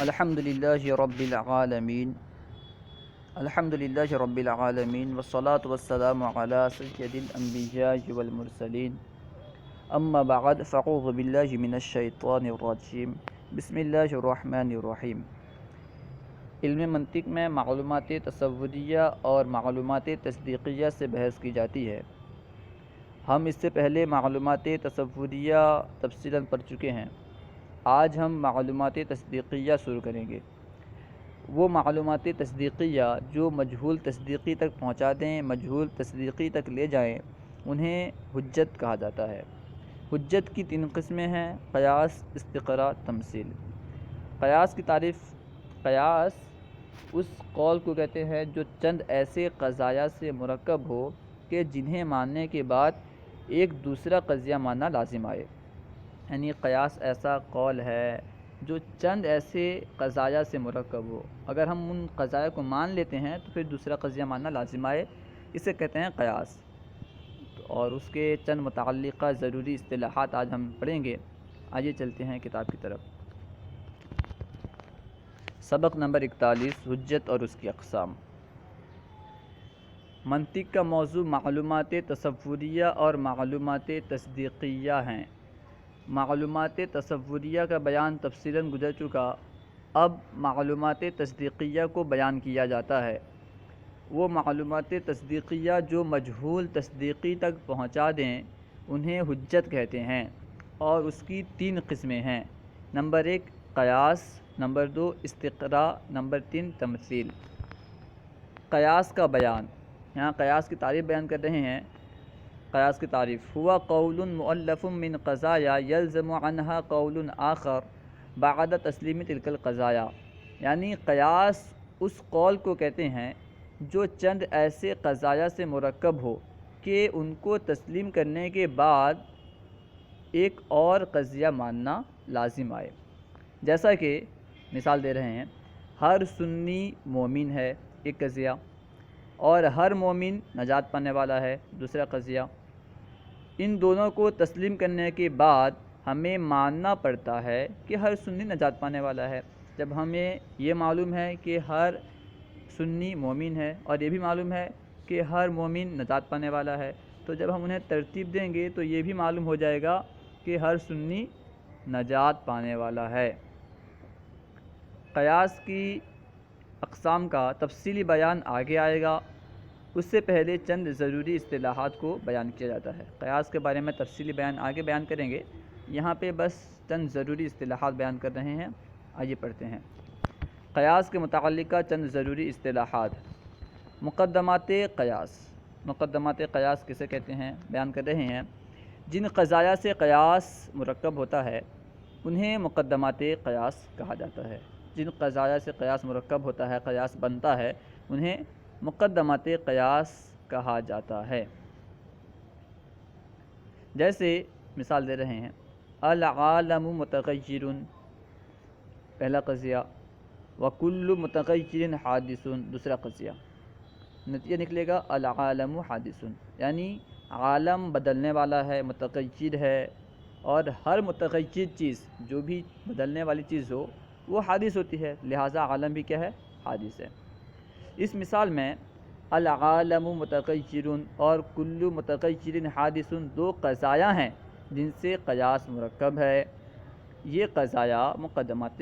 الحمد للہ رب العالمین والصلاة والسلام علی سید الانبیاء والمرسلین اما بعد فاعوذ باللہ من الشیطان الرجیم بسم اللہ الرحمن الرحیم۔ علم منطق میں معلومات تصوریہ اور معلومات تصدیقیہ سے بحث کی جاتی ہے۔ ہم اس سے پہلے معلومات تصوریہ تفصیلاً پڑھ چکے ہیں۔ آج ہم معلومات تصدیقیہ شروع کریں گے۔ وہ معلومات تصدیقیہ جو مجہول تصدیقی تک پہنچا دیں، مجہول تصدیقی تک لے جائیں، انہیں حجت کہا جاتا ہے۔ حجت کی 3 قسمیں ہیں: قیاس، استقراء، تمثیل۔ قیاس کی تعریف: قیاس اس قول کو کہتے ہیں جو چند ایسے قضایا سے مرکب ہو کہ جنہیں ماننے کے بعد ایک دوسرا قضیہ ماننا لازم آئے۔ یعنی قیاس ایسا قول ہے جو چند ایسے قضایا سے مرکب ہو، اگر ہم ان قضایا کو مان لیتے ہیں تو پھر دوسرا قضیہ ماننا لازم آئے، اسے کہتے ہیں قیاس۔ اور اس کے چند متعلقہ ضروری اصطلاحات آج ہم پڑھیں گے۔ آئیے چلتے ہیں کتاب کی طرف۔ سبق نمبر 41، حجت اور اس کی اقسام۔ منطق کا موضوع معلومات تصوریہ اور معلومات تصدیقیہ ہیں۔ معلومات تصوریہ کا بیان تفصیلاً گزر چکا، اب معلومات تصدیقیہ کو بیان کیا جاتا ہے۔ وہ معلومات تصدیقیہ جو مجہول تصدیقی تک پہنچا دیں انہیں حجت کہتے ہیں، اور اس کی 3 قسمیں ہیں: نمبر 1 قیاس، نمبر 2 استقراء، نمبر 3 تمثیل۔ قیاس کا بیان، یہاں قیاس کی تعریف بیان کر رہے ہیں۔ قیاس کی تعریف: ہوا قول مؤلف من قضایا یلزم عنہا قول آخر بعد تسلیم تلک القضایا۔ یعنی قیاس اس قول کو کہتے ہیں جو چند ایسے قضایا سے مرکب ہو کہ ان کو تسلیم کرنے کے بعد ایک اور قضیہ ماننا لازم آئے۔ جیسا کہ مثال دے رہے ہیں، ہر سنی مومن ہے، ایک قضیہ، اور ہر مومن نجات پانے والا ہے، دوسرا قضیہ۔ ان دونوں کو تسلیم کرنے کے بعد ہمیں ماننا پڑتا ہے کہ ہر سنی نجات پانے والا ہے۔ جب ہمیں یہ معلوم ہے کہ ہر سنی مومن ہے اور یہ بھی معلوم ہے کہ ہر مومن نجات پانے والا ہے، تو جب ہم انہیں ترتیب دیں گے تو یہ بھی معلوم ہو جائے گا کہ ہر سنی نجات پانے والا ہے۔ قیاس کی اقسام کا تفصیلی بیان آگے آئے گا، اس سے پہلے چند ضروری اصطلاحات کو بیان کیا جاتا ہے۔ قیاس کے بارے میں تفصیلی بیان آگے بیان کریں گے، یہاں پہ بس چند ضروری اصطلاحات بیان کر رہے ہیں۔ آئیے پڑھتے ہیں۔ قیاس کے متعلقہ چند ضروری اصطلاحات۔ مقدمات قیاس۔ مقدمات قیاس کسے کہتے ہیں بیان کر رہے ہیں: جن قضایا سے قیاس مرکب ہوتا ہے انہیں مقدمات قیاس کہا جاتا ہے۔ جن قضایا سے قیاس مرکب ہوتا ہے، قیاس بنتا ہے، انہیں مقدمات قیاس کہا جاتا ہے۔ جیسے مثال دے رہے ہیں، العالم متغیر، پہلا قضیہ، وکل متغیر حادث، دوسرا قضیہ۔ نتیجہ نکلے گا العالم حادث، یعنی عالم بدلنے والا ہے، متغیر ہے، اور ہر متغیر چیز، جو بھی بدلنے والی چیز ہو وہ حادث ہوتی ہے، لہٰذا عالم بھی کیا ہے؟ حادث ہے۔ اس مثال میں العالم متغیر اور کل متغیر حادث 2 قضایا ہیں جن سے قیاس مرکب ہے۔ یہ قضایا مقدمات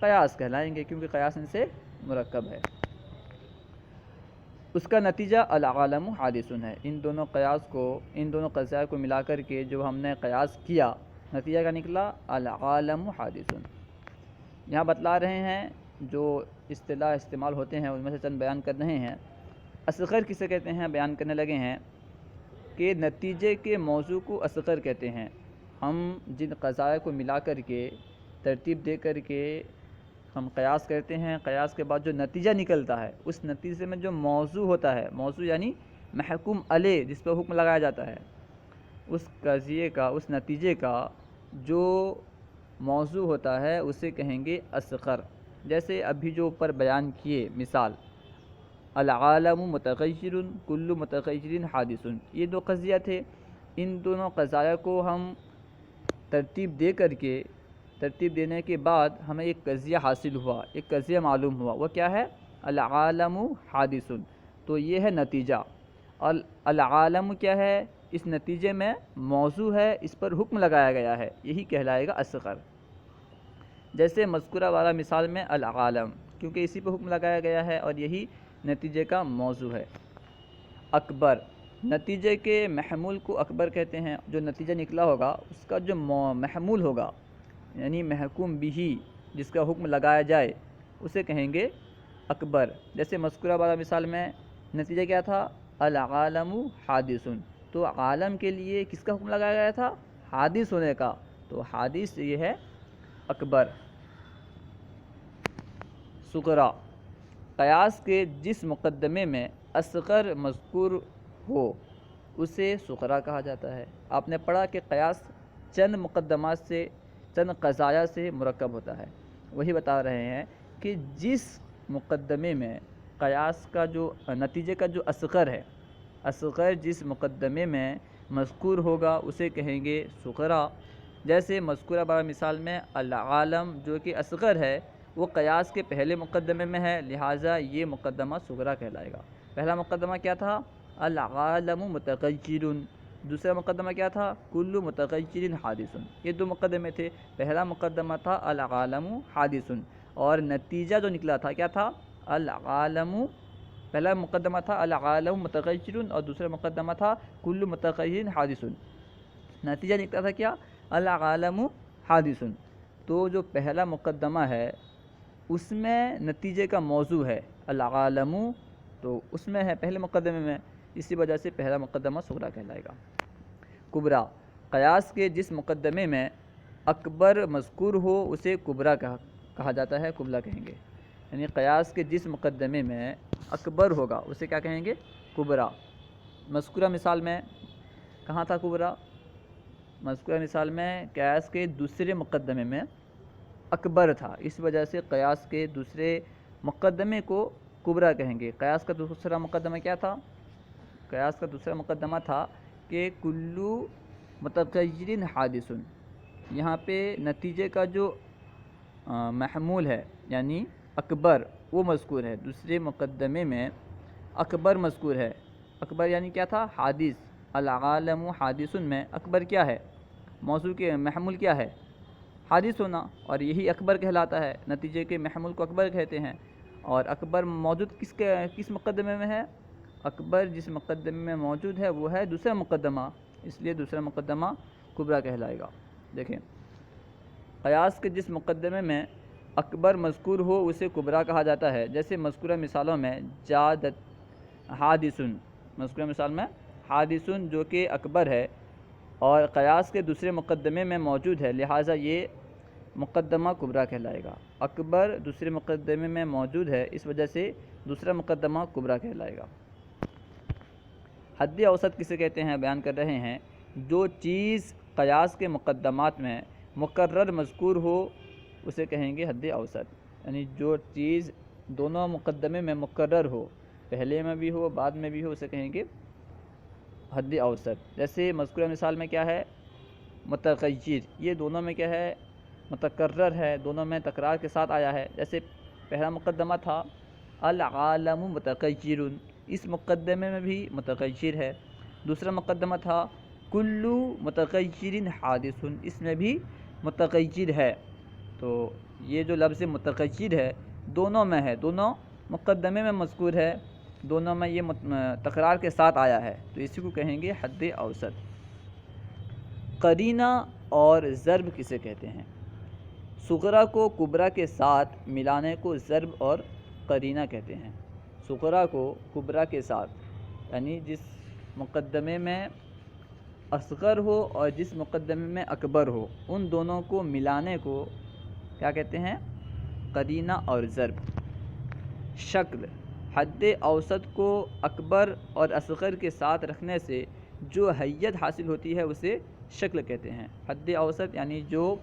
قیاس کہلائیں گے کیونکہ قیاس ان سے مرکب ہے۔ اس کا نتیجہ العالم حادث ہے۔ ان دونوں قضایا کو ملا کر کے جو ہم نے قیاس کیا، نتیجہ کا نکلا العالم حادث۔ یہاں بتلا رہے ہیں جو اصطلاح استعمال ہوتے ہیں ان میں سے چند بیان کر رہے ہیں۔ اصغر کسے کہتے ہیں بیان کرنے لگے ہیں کہ نتیجے کے موضوع کو اصغر کہتے ہیں۔ ہم جن قضایا کو ملا کر کے ترتیب دے کر کے ہم قیاس کرتے ہیں، قیاس کے بعد جو نتیجہ نکلتا ہے اس نتیجے میں جو موضوع ہوتا ہے، موضوع یعنی محکوم علیہ جس پہ حکم لگایا جاتا ہے، اس قضیے کا، اس نتیجے کا جو موضوع ہوتا ہے اسے کہیں گے اصغر۔ جیسے ابھی جو اوپر بیان کیے مثال، العالم متغیر کل متغیر حادث، یہ 2 قضیہ تھے۔ ان دونوں قضایا کو ہم ترتیب دے کر کے ترتیب دینے کے بعد ہمیں ایک قضیہ حاصل ہوا، ایک قضیہ معلوم ہوا، وہ کیا ہے؟ العالم حادث، تو یہ ہے نتیجہ۔ العالم کیا ہے؟ اس نتیجے میں موضوع ہے، اس پر حکم لگایا گیا ہے، یہی کہلائے گا اصغر۔ جیسے مذکورہ والا مثال میں العالم، کیونکہ اسی پہ حکم لگایا گیا ہے اور یہی نتیجے کا موضوع ہے۔ اکبر، نتیجے کے محمول کو اکبر کہتے ہیں، جو نتیجہ نکلا ہوگا اس کا جو محمول ہوگا یعنی محکوم بھی، جس کا حکم لگایا جائے اسے کہیں گے اکبر۔ جیسے مذکورہ والا مثال میں نتیجہ کیا تھا؟ العالم حادث، تو عالم کے لیے کس کا حکم لگایا گیا تھا؟ حادث ہونے کا، تو حادث یہ ہے اکبر۔ صغریٰ، قیاس کے جس مقدمے میں اصغر مذکور ہو اسے صغریٰ کہا جاتا ہے۔ آپ نے پڑھا کہ قیاس چند مقدمات سے، چند قضایا سے مرکب ہوتا ہے، وہی بتا رہے ہیں کہ جس مقدمے میں قیاس کا جو نتیجے کا جو اصغر ہے، اصغر جس مقدمے میں مذکور ہوگا اسے کہیں گے صغریٰ۔ جیسے مذکورہ والا مثال میں العالم جو کہ اصغر ہے وہ قیاس کے پہلے مقدمے میں ہے، لہٰذا یہ مقدمہ صغریٰ کہلائے گا۔ پہلا مقدمہ کیا تھا؟ العالم متغیر، دوسرا مقدمہ کیا تھا؟ کل متغیر حادث، یہ دو مقدمے تھے۔ پہلا مقدمہ تھا العالم حادث، اور نتیجہ جو نکلا تھا کیا تھا؟ العالم، پہلا مقدمہ تھا العالم متغیر اور دوسرا مقدمہ تھا کل متغیر حادث، نتیجہ نکلا تھا کیا؟ العالم حادث۔ تو جو پہلا مقدمہ ہے اس میں نتیجے کا موضوع ہے العالم، تو اس میں ہے پہلے مقدمے میں، اسی وجہ سے پہلا مقدمہ صغریٰ کہلائے گا۔ کبریٰ، قیاس کے جس مقدمے میں اکبر مذکور ہو اسے کبریٰ کہا جاتا ہے، کبریٰ کہیں گے۔ یعنی قیاس کے جس مقدمے میں اکبر ہوگا اسے کیا کہیں گے؟ کبریٰ۔ مذکورہ مثال میں کہاں تھا کبریٰ؟ مذکورہ مثال میں قیاس کے دوسرے مقدمے میں اکبر تھا، اس وجہ سے قیاس کے دوسرے مقدمے کو کبریٰ کہیں گے۔ قیاس کا دوسرا مقدمہ کیا تھا؟ قیاس کا دوسرا مقدمہ تھا کہ کلو متغیر حادث، یہاں پہ نتیجے کا جو محمول ہے یعنی اکبر وہ مذکور ہے، دوسرے مقدمے میں اکبر مذکور ہے۔ اکبر یعنی کیا تھا؟ حادث۔ العالم حادث میں اکبر کیا ہے؟ موضوع کے محمول کیا ہے؟ حادث ہونا، اور یہی اکبر کہلاتا ہے، نتیجے کے محمول کو اکبر کہتے ہیں۔ اور اکبر موجود کس مقدمے میں ہے؟ اکبر جس مقدمے میں موجود ہے وہ ہے دوسرا مقدمہ، اس لیے دوسرا مقدمہ کبریٰ کہلائے گا۔ دیکھیں، قیاس کے جس مقدمے میں اکبر مذکور ہو اسے کبریٰ کہا جاتا ہے۔ جیسے مذکورہ مثالوں میں جادت حادث، مذکورہ مثال میں حادث جو کہ اکبر ہے اور قیاس کے دوسرے مقدمے میں موجود ہے، لہٰذا یہ مقدمہ کبریٰ کہلائے گا۔ اکبر دوسرے مقدمے میں موجود ہے، اس وجہ سے دوسرا مقدمہ کبریٰ کہلائے گا۔ حد اوسط کسے کہتے ہیں؟ بیان کر رہے ہیں جو چیز قیاس کے مقدمات میں مکرر مذکور ہو اسے کہیں گے حد اوسط، یعنی جو چیز دونوں مقدمے میں مکرر ہو، پہلے میں بھی ہو بعد میں بھی ہو، اسے کہیں گے حد اوسط۔ جیسے مذکورہ مثال میں کیا ہے؟ متغیر، یہ دونوں میں کیا ہے؟ متکرر ہے، دونوں میں تکرار کے ساتھ آیا ہے۔ جیسے پہلا مقدمہ تھا العالم متغیر، اس مقدمے میں بھی متغیر ہے۔ دوسرا مقدمہ تھا کلو متغیر حادث، اس میں بھی متغیر ہے۔ تو یہ جو لفظ متغیر ہے دونوں میں ہے، دونوں مقدمے میں مذکور ہے، دونوں میں یہ تکرار کے ساتھ آیا ہے، تو اسی کو کہیں گے حد اوسط۔ قرینہ اور ضرب کسے کہتے ہیں؟ صغریٰ کو کبریٰ کے ساتھ ملانے کو ضرب اور قرینہ کہتے ہیں۔ صغریٰ کو کبریٰ کے ساتھ، یعنی جس مقدمے میں اصغر ہو اور جس مقدمے میں اکبر ہو، ان دونوں کو ملانے کو کیا کہتے ہیں؟ قرینہ اور ضرب۔ شکل، حد اوسط کو اکبر اور اصغر کے ساتھ رکھنے سے جو حیت حاصل ہوتی ہے اسے شکل کہتے ہیں۔ حد اوسط یعنی جو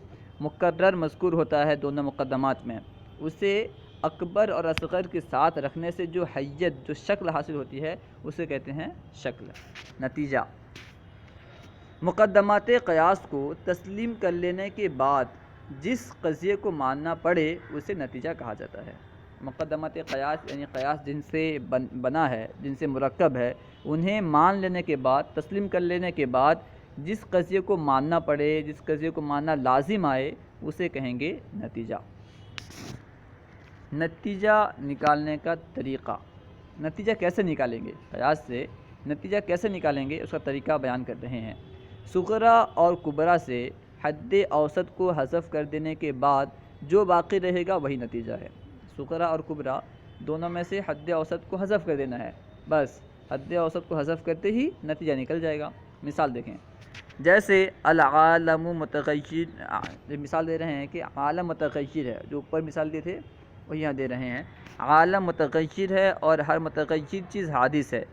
مکرر مذکور ہوتا ہے دونوں مقدمات میں، اسے اکبر اور اصغر کے ساتھ رکھنے سے جو حیت، جو شکل حاصل ہوتی ہے اسے کہتے ہیں شکل۔ نتیجہ، مقدمات قیاس کو تسلیم کر لینے کے بعد جس قضیے کو ماننا پڑے اسے نتیجہ کہا جاتا ہے۔ مقدمات قیاس یعنی قیاس جن سے بنا ہے، جن سے مرکب ہے، انہیں مان لینے کے بعد، تسلیم کر لینے کے بعد جس قضیے کو ماننا پڑے، جس قضیے کو ماننا لازم آئے، اسے کہیں گے نتیجہ۔ نتیجہ نکالنے کا طریقہ، نتیجہ کیسے نکالیں گے؟ قیاس سے نتیجہ کیسے نکالیں گے اس کا طریقہ بیان کر رہے ہیں۔ صغریٰ اور کبریٰ سے حد اوسط کو حذف کر دینے کے بعد جو باقی رہے گا وہی نتیجہ ہے۔ صغریٰ اور کبریٰ دونوں میں سے حد اوسط کو حذف کر دینا ہے، بس حد اوسط کو حذف کرتے ہی نتیجہ نکل جائے گا۔ مثال دیکھیں، جیسے العالم متغیر، مثال دے رہے ہیں کہ عالم متغیر ہے، جو اوپر مثال دیے تھے وہ یہاں دے رہے ہیں۔ عالم متغیر ہے اور ہر متغیر چیز حادث ہے،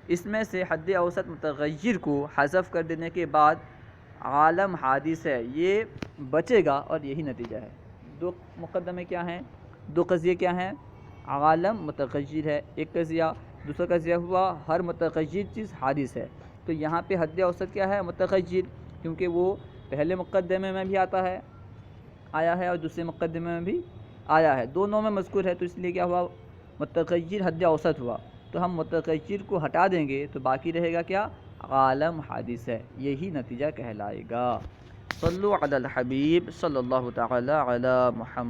اس میں سے حد اوسط متغیر کو حذف کر دینے کے بعد عالم حادث ہے یہ بچے گا اور یہی نتیجہ ہے۔ دو مقدمے کیا ہیں؟ دو قضیے کیا ہیں؟ عالم متغیر ہے ایک قضیہ، دوسرا قضیہ ہوا ہر متغیر چیز حادث ہے۔ تو یہاں پہ حد اوسط کیا ہے؟ متغیر، کیونکہ وہ پہلے مقدمے میں بھی آیا ہے اور دوسرے مقدمے میں بھی آیا ہے، دونوں میں مذکور ہے، تو اس لیے کیا ہوا؟ متغیر حد اوسط ہوا۔ تو ہم متغیر کو ہٹا دیں گے تو باقی رہے گا کیا؟ عالم حادث ہے، یہی نتیجہ کہلائے گا۔ صلو علی الحبیب صلی اللہ تعالی علی محمد۔